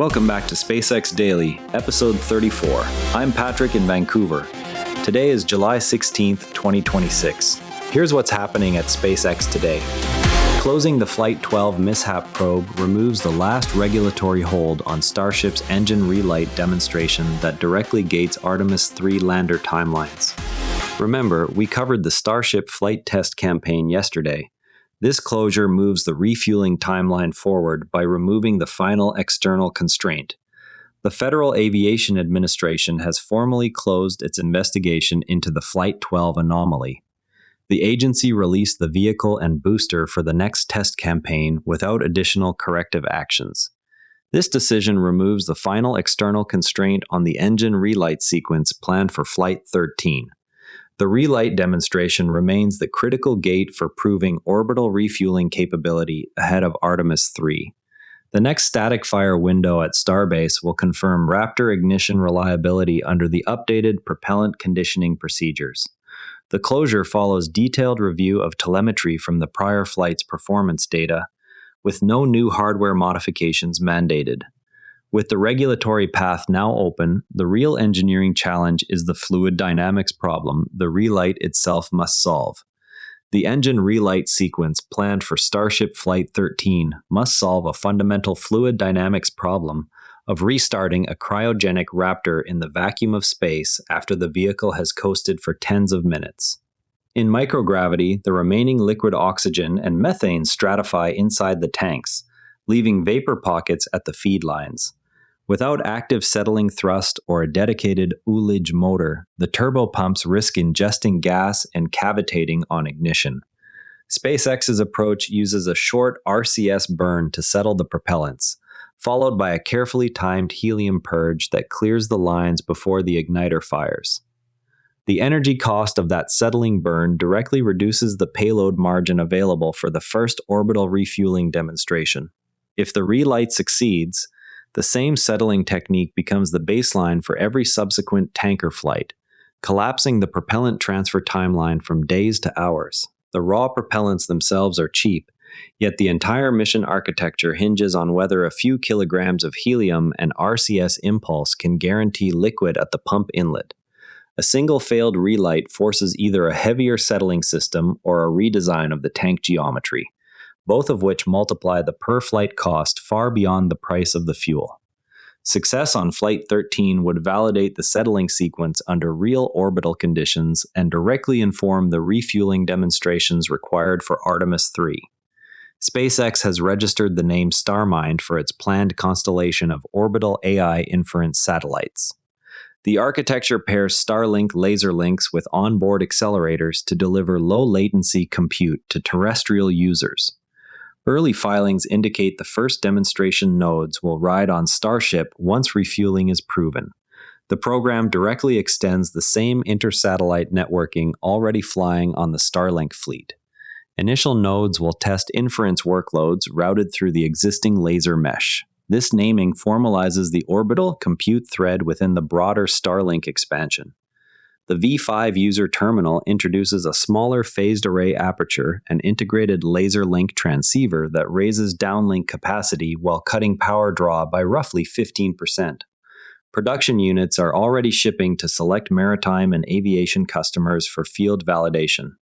Welcome back to SpaceX Daily, episode 34. I'm Patrick in Vancouver. Today is July 16th, 2026. Here's what's happening at SpaceX today. Closing the Flight 12 Mishap probe removes the last regulatory hold on Starship's engine-relight demonstration that directly gates Artemis III lander timelines. Remember, we covered the Starship flight test campaign yesterday. This closure moves the refueling timeline forward by removing the final external constraint. The Federal Aviation Administration has formally closed its investigation into the Flight 12 anomaly. The agency released the vehicle and booster for the next test campaign without additional corrective actions. This decision removes the final external constraint on the engine relight sequence planned for Flight 13. The relight demonstration remains the critical gate for proving orbital refueling capability ahead of Artemis III. The next static fire window at Starbase will confirm Raptor ignition reliability under the updated propellant conditioning procedures. The closure follows detailed review of telemetry from the prior flight's performance data, with no new hardware modifications mandated. With the regulatory path now open, the real engineering challenge is the fluid dynamics problem the relight itself must solve. The engine relight sequence planned for Starship Flight 13 must solve a fundamental fluid dynamics problem of restarting a cryogenic Raptor in the vacuum of space after the vehicle has coasted for tens of minutes. In microgravity, the remaining liquid oxygen and methane stratify inside the tanks, leaving vapor pockets at the feed lines. Without active settling thrust or a dedicated ullage motor, the turbopumps risk ingesting gas and cavitating on ignition. SpaceX's approach uses a short RCS burn to settle the propellants, followed by a carefully timed helium purge that clears the lines before the igniter fires. The energy cost of that settling burn directly reduces the payload margin available for the first orbital refueling demonstration. If the relight succeeds, the same settling technique becomes the baseline for every subsequent tanker flight, collapsing the propellant transfer timeline from days to hours. The raw propellants themselves are cheap, yet the entire mission architecture hinges on whether a few kilograms of helium and RCS impulse can guarantee liquid at the pump inlet. A single failed relight forces either a heavier settling system or a redesign of the tank geometry, both of which multiply the per-flight cost far beyond the price of the fuel. Success on Flight 13 would validate the settling sequence under real orbital conditions and directly inform the refueling demonstrations required for Artemis III. SpaceX has registered the name StarMind for its planned constellation of orbital AI inference satellites. The architecture pairs Starlink laser links with onboard accelerators to deliver low-latency compute to terrestrial users. Early filings indicate the first demonstration nodes will ride on Starship once refueling is proven. The program directly extends the same inter-satellite networking already flying on the Starlink fleet. Initial nodes will test inference workloads routed through the existing laser mesh. This naming formalizes the orbital compute thread within the broader Starlink expansion. The V5 user terminal introduces a smaller phased array aperture and integrated laser link transceiver that raises downlink capacity while cutting power draw by roughly 15%. Production units are already shipping to select maritime and aviation customers for field validation.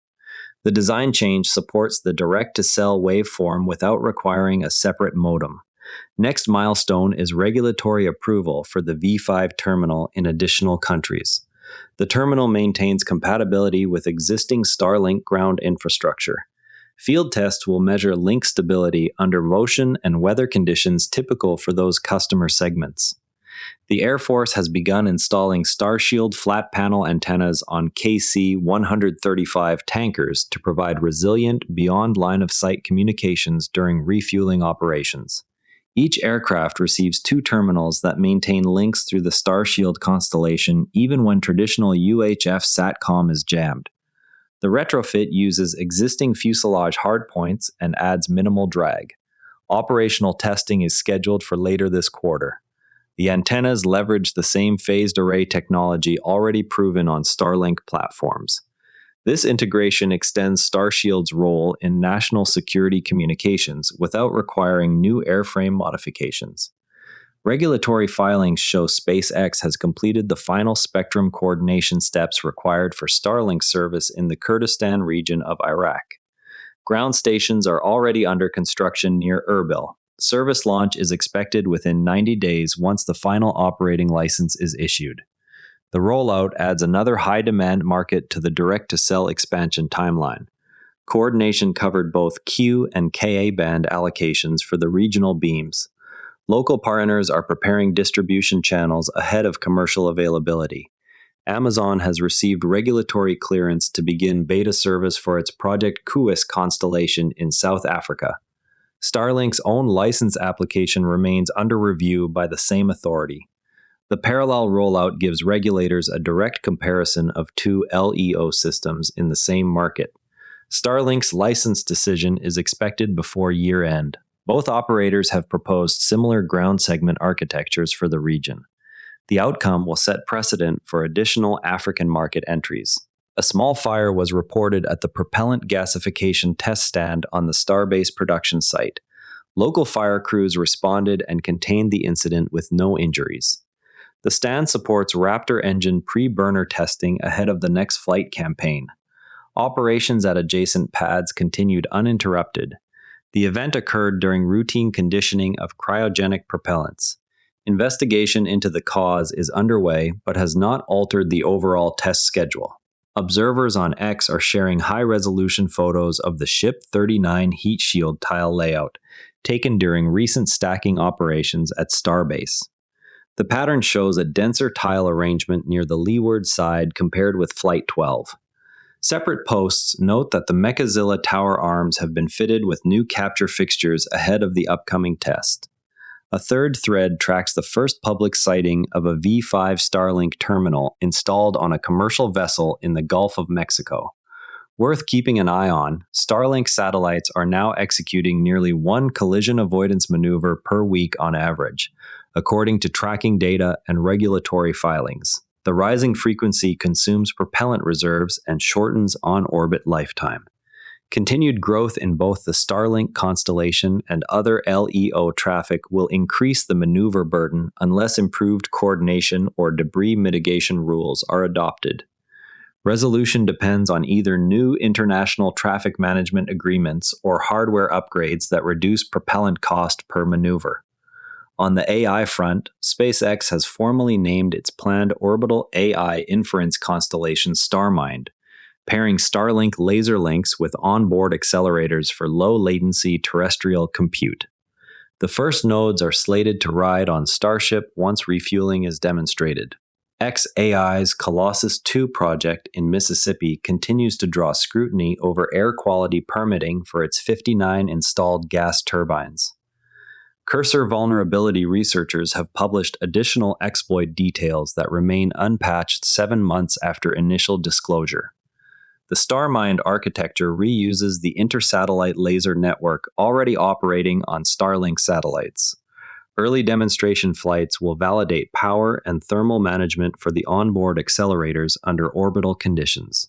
The design change supports the direct-to-cell waveform without requiring a separate modem. Next milestone is regulatory approval for the V5 terminal in additional countries. The terminal maintains compatibility with existing Starlink ground infrastructure. Field tests will measure link stability under motion and weather conditions typical for those customer segments. The Air Force has begun installing Starshield flat panel antennas on KC-135 tankers to provide resilient, beyond line-of-sight communications during refueling operations. Each aircraft receives two terminals that maintain links through the Starshield constellation even when traditional UHF SATCOM is jammed. The retrofit uses existing fuselage hardpoints and adds minimal drag. Operational testing is scheduled for later this quarter. The antennas leverage the same phased array technology already proven on Starlink platforms. This integration extends Starshield's role in national security communications without requiring new airframe modifications. Regulatory filings show SpaceX has completed the final spectrum coordination steps required for Starlink service in the Kurdistan region of Iraq. Ground stations are already under construction near Erbil. Service launch is expected within 90 days once the final operating license is issued. The rollout adds another high-demand market to the direct-to-cell expansion timeline. Coordination covered both Q and Ka band allocations for the regional beams. Local partners are preparing distribution channels ahead of commercial availability. Amazon has received regulatory clearance to begin beta service for its Project Kuis constellation in South Africa. Starlink's own license application remains under review by the same authority. The parallel rollout gives regulators a direct comparison of two LEO systems in the same market. Starlink's license decision is expected before year-end. Both operators have proposed similar ground segment architectures for the region. The outcome will set precedent for additional African market entries. A small fire was reported at the propellant gasification test stand on the Starbase production site. Local fire crews responded and contained the incident with no injuries. The stand supports Raptor engine pre-burner testing ahead of the next flight campaign. Operations at adjacent pads continued uninterrupted. The event occurred during routine conditioning of cryogenic propellants. Investigation into the cause is underway but has not altered the overall test schedule. Observers on X are sharing high-resolution photos of the Ship 39 heat shield tile layout, taken during recent stacking operations at Starbase. The pattern shows a denser tile arrangement near the leeward side compared with Flight 12. Separate posts note that the Mechazilla tower arms have been fitted with new capture fixtures ahead of the upcoming test. A third thread tracks the first public sighting of a V5 Starlink terminal installed on a commercial vessel in the Gulf of Mexico. Worth keeping an eye on, Starlink satellites are now executing nearly one collision avoidance maneuver per week on average, according to tracking data and regulatory filings. The rising frequency consumes propellant reserves and shortens on-orbit lifetime. Continued growth in both the Starlink constellation and other LEO traffic will increase the maneuver burden unless improved coordination or debris mitigation rules are adopted. Resolution depends on either new international traffic management agreements or hardware upgrades that reduce propellant cost per maneuver. On the AI front, SpaceX has formally named its planned orbital AI inference constellation StarMind, pairing Starlink laser links with onboard accelerators for low-latency terrestrial compute. The first nodes are slated to ride on Starship once refueling is demonstrated. xAI's Colossus II project in Mississippi continues to draw scrutiny over air quality permitting for its 59 installed gas turbines. Cursor vulnerability researchers have published additional exploit details that remain unpatched 7 months after initial disclosure. The StarMind architecture reuses the intersatellite laser network already operating on Starlink satellites. Early demonstration flights will validate power and thermal management for the onboard accelerators under orbital conditions.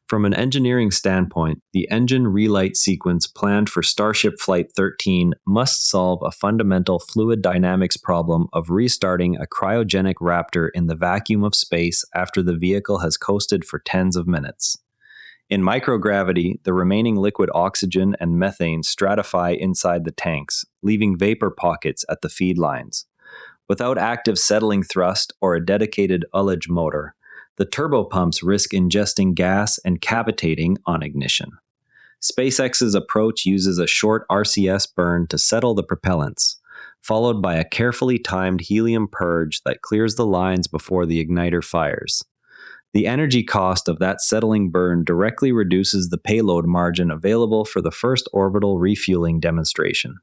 From an engineering standpoint, the engine-relight sequence planned for Starship Flight 13 must solve a fundamental fluid dynamics problem of restarting a cryogenic Raptor in the vacuum of space after the vehicle has coasted for tens of minutes. In microgravity, the remaining liquid oxygen and methane stratify inside the tanks, leaving vapor pockets at the feed lines. Without active settling thrust or a dedicated ullage motor, the turbopumps risk ingesting gas and cavitating on ignition. SpaceX's approach uses a short RCS burn to settle the propellants, followed by a carefully timed helium purge that clears the lines before the igniter fires. The energy cost of that settling burn directly reduces the payload margin available for the first orbital refueling demonstration.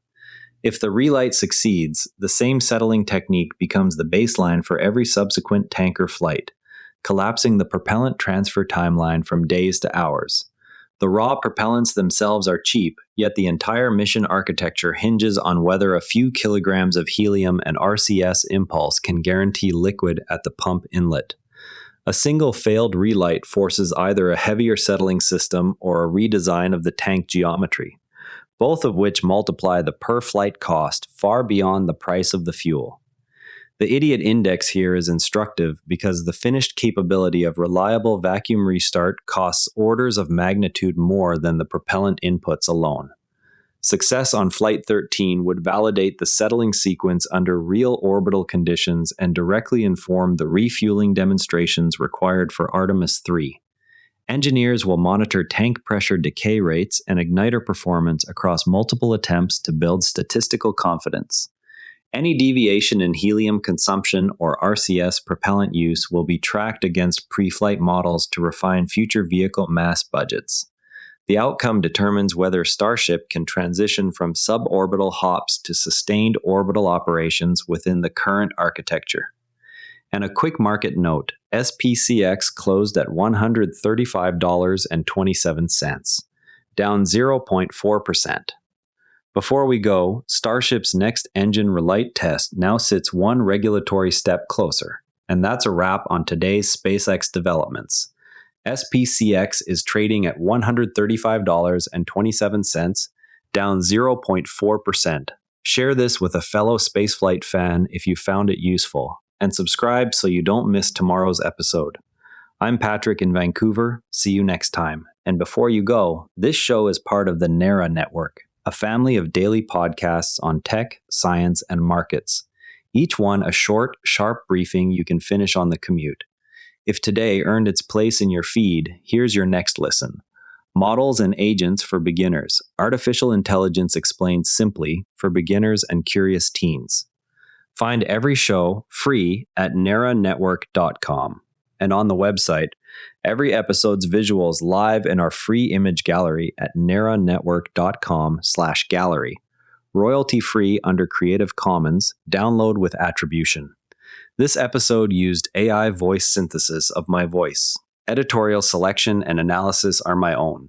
If the relight succeeds, the same settling technique becomes the baseline for every subsequent tanker flight, collapsing the propellant transfer timeline from days to hours. The raw propellants themselves are cheap, yet the entire mission architecture hinges on whether a few kilograms of helium and RCS impulse can guarantee liquid at the pump inlet. A single failed relight forces either a heavier settling system or a redesign of the tank geometry, both of which multiply the per-flight cost far beyond the price of the fuel. The idiot index here is instructive because the finished capability of reliable vacuum restart costs orders of magnitude more than the propellant inputs alone. Success on Flight 13 would validate the settling sequence under real orbital conditions and directly inform the refueling demonstrations required for Artemis III. Engineers will monitor tank pressure decay rates and igniter performance across multiple attempts to build statistical confidence. Any deviation in helium consumption or RCS propellant use will be tracked against pre-flight models to refine future vehicle mass budgets. The outcome determines whether Starship can transition from suborbital hops to sustained orbital operations within the current architecture. And a quick market note, SPCX closed at $135.27, down 0.4%. Before we go, Starship's next engine-relight test now sits one regulatory step closer, and that's a wrap on today's SpaceX developments. SPCX is trading at $135.27, down 0.4%. Share this with a fellow spaceflight fan if you found it useful, and subscribe so you don't miss tomorrow's episode. I'm Patrick in Vancouver. See you next time. And before you go, this show is part of the NERA Network, a family of daily podcasts on tech, science, and markets. Each one a short, sharp briefing you can finish on the commute. If today earned its place in your feed, here's your next listen. Models and Agents for Beginners. Artificial Intelligence Explained Simply for Beginners and Curious Teens. Find every show free at neranetwork.com. And on the website, every episode's visuals live in our free image gallery at neranetwork.com/gallery. Royalty-free under Creative Commons, download with attribution. This episode used AI voice synthesis of my voice. Editorial selection and analysis are my own.